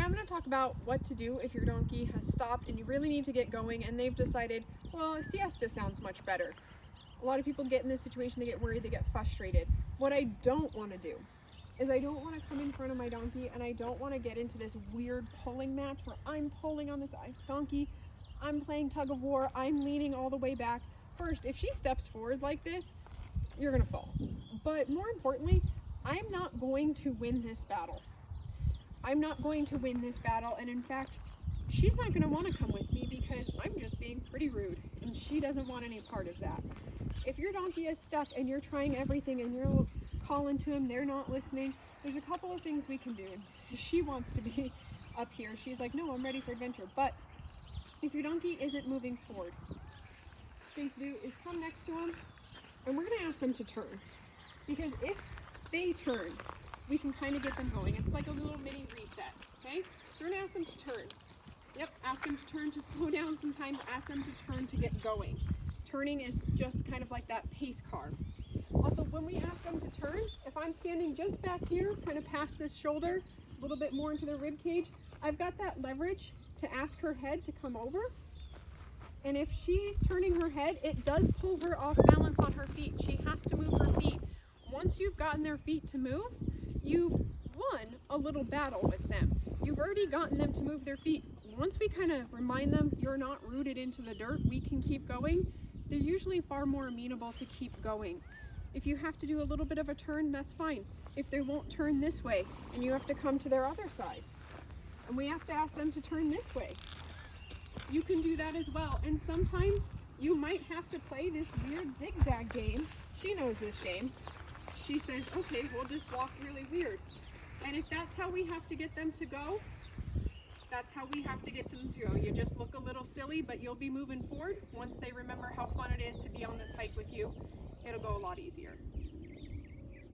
I'm going to talk about what to do if your donkey has stopped and you really need to get going and they've decided, well, a siesta sounds much better. A lot of people get in this situation, they get worried, they get frustrated. What I don't want to do is I don't want to come in front of my donkey and I don't want to get into this weird pulling match where I'm pulling on this donkey, I'm playing tug of war, I'm leaning all the way back. First, if she steps forward like this, you're going to fall. But more importantly, I'm not going to win this battle. I'm not going to win this battle, and in fact, she's not going to want to come with me because I'm just being pretty rude, and she doesn't want any part of that. If your donkey is stuck and you're trying everything and you're calling to him, they're not listening, there's a couple of things we can do. She wants to be up here. She's like, no, I'm ready for adventure. But if your donkey isn't moving forward, thing to do is come next to him, and we're going to ask them to turn. Because if they turn, we can kind of get them going. It's like a little mini reset, okay? So we're going to ask them to turn. Yep, ask them to turn to slow down sometimes, ask them to turn to get going. Turning is just kind of like that pace car. Also, when we ask them to turn, if I'm standing just back here, kind of past this shoulder, a little bit more into the rib cage, I've got that leverage to ask her head to come over. And if she's turning her head, it does pull her off balance on her feet. She has to move her feet. Once you've gotten their feet to move, you've won a little battle with them. You've already gotten them to move their feet. Once we kind of remind them you're not rooted into the dirt, we can keep going, they're usually far more amenable to keep going. If you have to do a little bit of a turn, that's fine. If they won't turn this way and you have to come to their other side and we have to ask them to turn this way, you can do that as well. And sometimes you might have to play this weird zigzag game. She knows this game. She says, okay, we'll just walk really weird. And if that's how we have to get them to go, that's how we have to get them to go. You just look a little silly, but you'll be moving forward. Once they remember how fun it is to be on this hike with you, it'll go a lot easier.